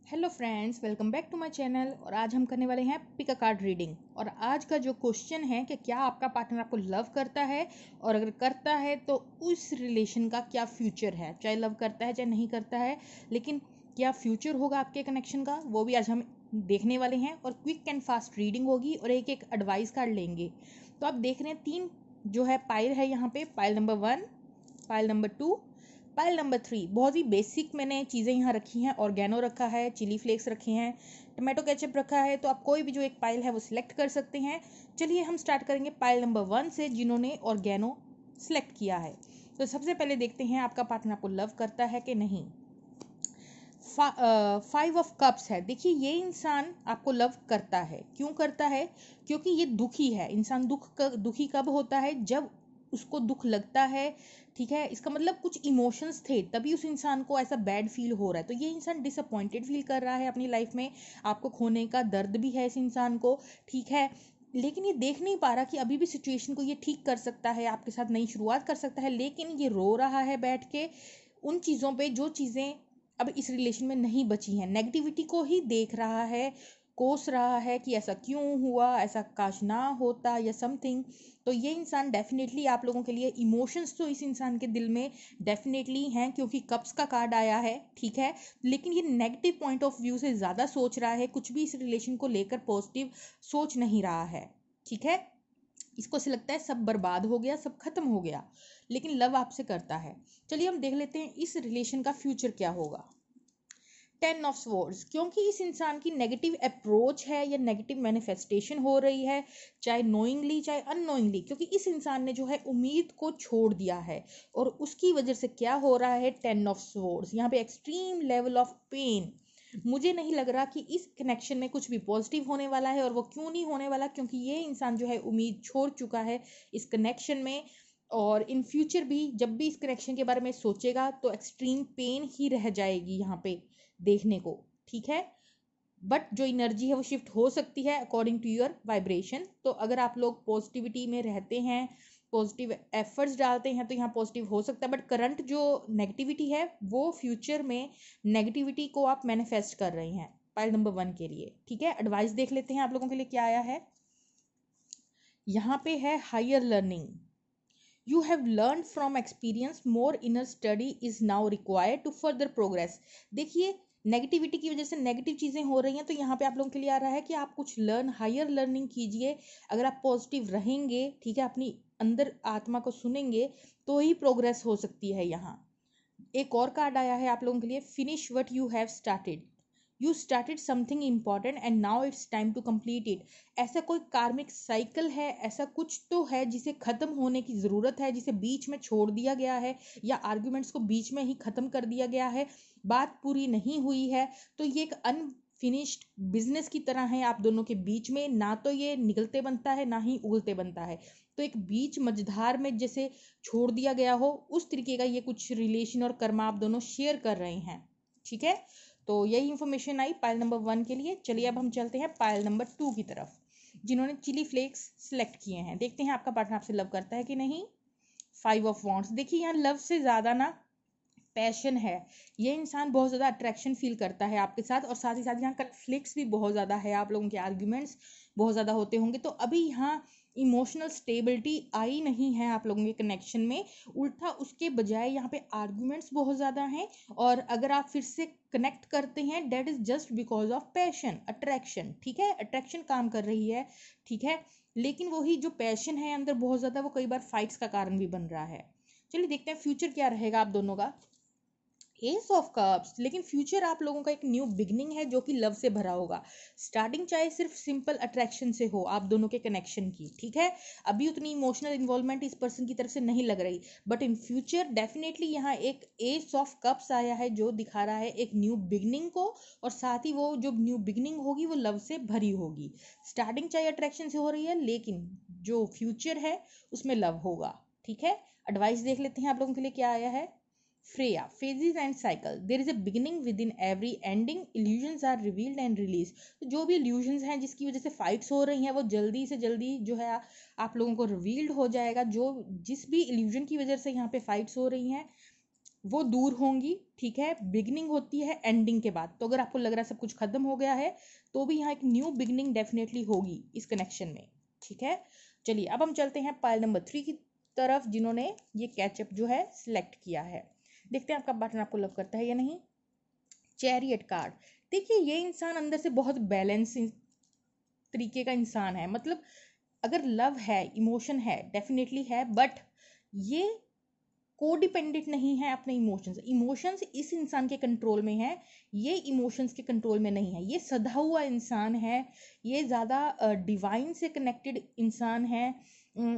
Hello friends, welcome back to my channel. और आज हम करने वाले हैं पिक अ कार्ड रीडिंग। और आज का जो क्वेश्चन है कि क्या आपका पार्टनर आपको लव करता है, और अगर करता है तो उस रिलेशन का क्या फ्यूचर है। चाहे लव करता है चाहे नहीं करता है, लेकिन क्या फ्यूचर होगा आपके कनेक्शन का, वो भी आज हम देखने वाले हैं। और क्विक एंड फास्ट रीडिंग होगी और एक एक एडवाइस कार्ड लेंगे। तो आप देख रहे हैं 3 जो है पाइल है यहाँ पे। Pile number 1, pile number 2, pile number 3। बहुत ही बेसिक मैंने चीज़ें यहाँ रखी हैं। ऑर्गेनो रखा है, चिली फ्लेक्स रखे हैं, टमाटो केचप रखा है। तो आप कोई भी जो एक पाइल है वो सिलेक्ट कर सकते हैं। चलिए हम स्टार्ट करेंगे पाइल नंबर 1 से, जिन्होंने ऑर्गेनो सिलेक्ट किया है। तो सबसे पहले देखते हैं आपका पार्टनर आपको लव करता है कि नहीं। 5 ऑफ कप्स है। देखिए, ये इंसान आपको लव करता है। क्यों करता है? क्योंकि ये दुखी है। इंसान दुखी कब होता है? जब उसको दुख लगता है। ठीक है, इसका मतलब कुछ इमोशंस थे तभी उस इंसान को ऐसा बैड फील हो रहा है। तो ये इंसान डिसअपॉइंटेड फील कर रहा है अपनी लाइफ में। आपको खोने का दर्द भी है इस इंसान को। ठीक है, लेकिन ये देख नहीं पा रहा कि अभी भी सिचुएशन को ये ठीक कर सकता है, आपके साथ नई शुरुआत कर सकता है। लेकिन ये रो रहा है बैठ के उन चीज़ों पे जो चीज़ें अब इस रिलेशन में नहीं बची हैं। नेगेटिविटी को ही देख रहा है, कोस रहा है कि ऐसा क्यों हुआ, ऐसा काश ना होता या समथिंग। तो ये इंसान डेफिनेटली आप लोगों के लिए इमोशंस तो इस इंसान के दिल में डेफिनेटली हैं, क्योंकि कप्स का कार्ड आया है। ठीक है, लेकिन ये नेगेटिव पॉइंट ऑफ व्यू से ज़्यादा सोच रहा है, कुछ भी इस रिलेशन को लेकर पॉजिटिव सोच नहीं रहा है। ठीक है, इसको ऐसे लगता है सब बर्बाद हो गया, सब खत्म हो गया, लेकिन लव आपसे करता है। चलिए हम देख लेते हैं इस रिलेशन का फ्यूचर क्या होगा। 10 ऑफ स्वॉर्ड्स, क्योंकि इस इंसान की नेगेटिव अप्रोच है या नेगेटिव मैनिफेस्टेशन हो रही है, चाहे नोइंगली चाहे अननोइंगली, क्योंकि इस इंसान ने जो है उम्मीद को छोड़ दिया है। और उसकी वजह से क्या हो रहा है? 10 ऑफ स्वॉर्ड्स यहाँ पे एक्सट्रीम लेवल ऑफ पेन। मुझे नहीं लग रहा कि इस कनेक्शन में कुछ भी पॉजिटिव होने वाला है। और वो क्यों नहीं होने वाला? क्योंकि ये इंसान जो है उम्मीद छोड़ चुका है इस कनेक्शन में। और इन फ्यूचर भी जब भी इस कनेक्शन के बारे में सोचेगा तो एक्सट्रीम पेन ही रह जाएगी यहाँ पे देखने को। ठीक है, बट जो एनर्जी है वो शिफ्ट हो सकती है अकॉर्डिंग टू योर वाइब्रेशन। तो अगर आप लोग पॉजिटिविटी में रहते हैं, पॉजिटिव एफर्ट्स डालते हैं, तो यहाँ पॉजिटिव हो सकता है। बट करंट जो नेगेटिविटी है वो फ्यूचर में नेगेटिविटी को आप मैनिफेस्ट कर रहे हैं पाइल नंबर 1 के लिए। ठीक है, एडवाइस देख लेते हैं आप लोगों के लिए क्या आया है। यहाँ पे है higher learning. You have learned from experience, more inner study is now required to further progress। देखिए, नेगेटिविटी की वजह से नेगेटिव चीज़ें हो रही हैं, तो यहाँ पे आप लोगों के लिए आ रहा है कि आप कुछ हायर लर्निंग कीजिए। अगर आप पॉजिटिव रहेंगे, ठीक है, अपनी अंदर आत्मा को सुनेंगे, तो ही प्रोग्रेस हो सकती है। यहाँ एक और कार्ड आया है आप लोगों के लिए, finish what you have started. You started something important and now it's time to complete it. ऐसा कोई कार्मिक साइकिल है, ऐसा कुछ तो है जिसे खत्म होने की ज़रूरत है, जिसे बीच में छोड़ दिया गया है, या आर्ग्यूमेंट्स को बीच में ही खत्म कर दिया गया है, बात पूरी नहीं हुई है। तो ये एक अनफिनिश्ड बिजनेस की तरह है आप दोनों के बीच में। ना तो ये निकलते बनता है, ना ही उगलते बनता है। तो एक बीच मझधार में जैसे छोड़ दिया गया हो, उस तरीके का ये कुछ रिलेशन और कर्मा आप दोनों शेयर कर रहे हैं। ठीक है, तो यही इंफॉर्मेशन आई पाइल नंबर 1 के लिए। चलिए अब हम चलते हैं पाइल नंबर 2 की तरफ, जिन्होंने चिली फ्लेक्स सिलेक्ट किए हैं। देखते हैं आपका पार्टनर आपसे लव करता है कि नहीं। 5 ऑफ वॉन्ड्स, देखिए यहाँ लव से ज़्यादा ना पैशन है। ये इंसान बहुत ज़्यादा अट्रैक्शन फील करता है आपके साथ, और साथ ही साथ यहाँ कन्फ्लिक्ट्स भी बहुत ज़्यादा है, आप लोगों के आर्ग्यूमेंट्स बहुत ज़्यादा होते होंगे। तो अभी यहाँ इमोशनल स्टेबिलिटी आई नहीं है आप लोगों के कनेक्शन में, उल्टा उसके बजाय यहाँ पे आर्ग्यूमेंट्स बहुत ज़्यादा हैं। और अगर आप फिर से कनेक्ट करते हैं, that is just because of passion, attraction. ठीक है, अट्रैक्शन काम कर रही है। ठीक है, लेकिन वही जो पैशन है अंदर बहुत ज़्यादा, वो कई बार फाइट्स का कारण भी बन रहा है। चलिए देखते हैं फ्यूचर क्या रहेगा आप दोनों का। एस ऑफ कप्स, लेकिन फ्यूचर आप लोगों का एक न्यू बिगनिंग है जो कि लव से भरा होगा। स्टार्टिंग चाहे सिर्फ सिंपल अट्रैक्शन से हो आप दोनों के कनेक्शन की। ठीक है, अभी उतनी इमोशनल इन्वॉल्वमेंट इस पर्सन की तरफ से नहीं लग रही, बट इन फ्यूचर डेफिनेटली यहाँ एक एस ऑफ कप्स आया है जो दिखा रहा है एक न्यू बिगनिंग को। और साथ ही वो जो न्यू बिगनिंग होगी वो लव से भरी होगी। स्टार्टिंग चाहे अट्रैक्शन से हो रही है, लेकिन जो फ्यूचर है उसमें लव होगा। ठीक है, एडवाइस देख लेते हैं आप लोगों के लिए क्या आया है। Freya, phases and cycle. There is a beginning within every ending. Illusions are revealed and released. तो जो भी illusions हैं जिसकी वजह से fights हो रही हैं, वो जल्दी से जल्दी जो है आप लोगों को revealed हो जाएगा। जो जिस भी illusion की वजह से यहाँ पे fights हो रही हैं, वो दूर होंगी, ठीक है। बिगनिंग होती है एंडिंग के बाद, तो अगर आपको लग रहा है सब कुछ खत्म हो गया है तो भी यहाँ एक न्यू बिगनिंग डेफिनेटली होगी इस कनेक्शन में, ठीक है। चलिए अब हम चलते हैं पाइल नंबर 3 की तरफ, जिन्होंने ये कैचअप जो है सिलेक्ट किया है। देखते हैं आपका पार्टनर आपको लव करता है या नहीं। चैरियट कार्ड, देखिए ये इंसान अंदर से बहुत बैलेंस तरीके का इंसान है, मतलब अगर लव है, इमोशन है, डेफिनेटली है, बट ये कोडिपेंडेंट नहीं है अपने इमोशंस। इमोशंस इस इंसान के कंट्रोल में है, ये इमोशंस के कंट्रोल में नहीं है। ये सधा हुआ इंसान है, ये ज़्यादा डिवाइन से कनेक्टेड इंसान है।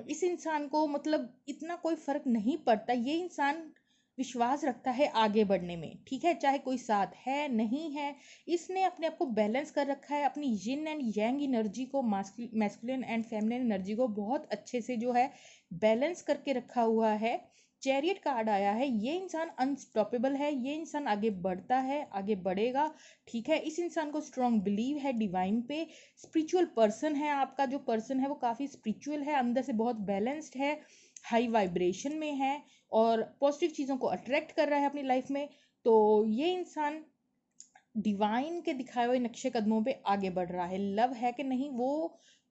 इस इंसान को मतलब इतना कोई फर्क नहीं पड़ता, ये इंसान विश्वास रखता है आगे बढ़ने में, ठीक है, चाहे कोई साथ है नहीं है। इसने अपने आप को बैलेंस कर रखा है, अपनी यिन एंड यांग एनर्जी को, मैस्कुलिन एंड फेमिनिन एनर्जी को बहुत अच्छे से जो है बैलेंस करके रखा हुआ है। चैरियट कार्ड आया है, ये इंसान अनस्टॉपेबल है, ये इंसान आगे बढ़ता है, आगे बढ़ेगा, ठीक है। इस इंसान को स्ट्रॉन्ग बिलीव है डिवाइन पे। स्पिरिचुअल पर्सन है, आपका जो पर्सन है वो काफ़ी स्पिरिचुअल है, अंदर से बहुत बैलेंस्ड है, हाई वाइब्रेशन में है और पॉजिटिव चीज़ों को अट्रैक्ट कर रहा है अपनी लाइफ में। तो ये इंसान डिवाइन के दिखाए हुए नक्शे कदमों पे आगे बढ़ रहा है। लव है कि नहीं वो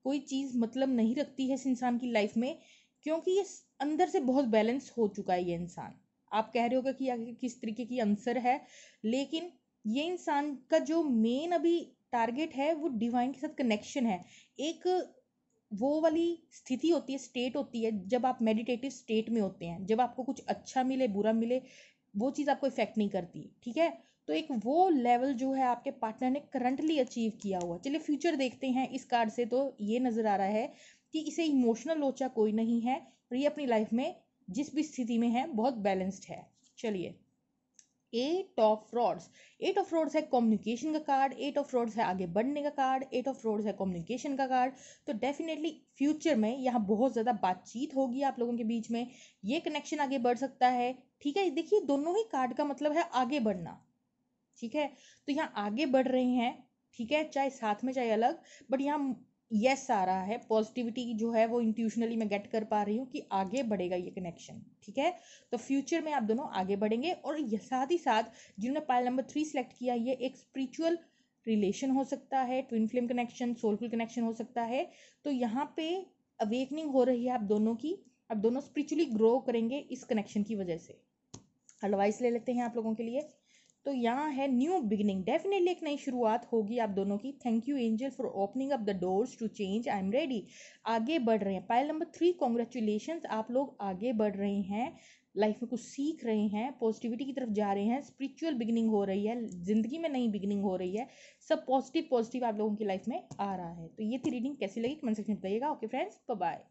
कोई चीज़ मतलब नहीं रखती है इस इंसान की लाइफ में, क्योंकि ये अंदर से बहुत बैलेंस हो चुका है ये इंसान। आप कह रहे होगा कि आगे किस तरीके की आंसर है, लेकिन ये इंसान का जो मेन अभी टारगेट है वो डिवाइन के साथ कनेक्शन है। एक वो वाली स्थिति होती है, स्टेट होती है, जब आप मेडिटेटिव स्टेट में होते हैं, जब आपको कुछ अच्छा मिले बुरा मिले वो चीज़ आपको इफेक्ट नहीं करती, ठीक है। तो एक वो लेवल जो है आपके पार्टनर ने करंटली अचीव किया हुआ। चलिए फ्यूचर देखते हैं इस कार्ड से, तो ये नज़र आ रहा है कि इसे इमोशनल लोचा कोई नहीं है और ये अपनी लाइफ में जिस भी स्थिति में है बहुत बैलेंस्ड है। चलिए, eight of rods, eight of rods है कम्युनिकेशन का कार्ड, एट ऑफ रॉड्स है आगे बढ़ने का कार्ड, एट ऑफ रॉड्स है कम्युनिकेशन का कार्ड। तो डेफिनेटली फ्यूचर में यहाँ बहुत ज़्यादा बातचीत होगी आप लोगों के बीच में, ये कनेक्शन आगे बढ़ सकता है, ठीक है। देखिए दोनों ही कार्ड का मतलब है आगे बढ़ना, ठीक है। तो यहाँ आगे बढ़ रहे हैं, ठीक है, चाहे साथ में चाहे अलग, बट यहाँ यस आ रहा है, पॉजिटिविटी जो है वो इंट्यूशनली मैं गेट कर पा रही हूँ कि आगे बढ़ेगा ये कनेक्शन, ठीक है। तो फ्यूचर में आप दोनों आगे बढ़ेंगे। और साथ ही साथ जिन्होंने पाइल नंबर 3 सेलेक्ट किया, ये एक स्पिरिचुअल रिलेशन हो सकता है, twin flame connection, soulful connection हो सकता है। तो यहाँ पे अवेकनिंग हो रही है आप दोनों की, आप दोनों स्पिरिचुअली ग्रो करेंगे इस कनेक्शन की वजह से। एडवाइस ले लेते हैं आप लोगों के लिए, तो यहाँ है न्यू बिगिनिंग, डेफिनेटली एक नई शुरुआत होगी आप दोनों की। Thank you angel for opening up the doors to change, I am ready. आगे बढ़ रहे हैं, पाइल नंबर 3, कॉन्ग्रेचुलेशन, आप लोग आगे बढ़ रहे हैं, लाइफ में कुछ सीख रहे हैं, पॉजिटिविटी की तरफ जा रहे हैं, स्पिरिचुअल बिगिनिंग हो रही है, जिंदगी में नई बिगिनिंग हो रही है, सब पॉजिटिव पॉजिटिव आप लोगों की लाइफ में आ रहा है। तो ये थी रीडिंग, कैसी लगी कमेंट सेक्शन में बताइएगा। Okay friends, bye bye.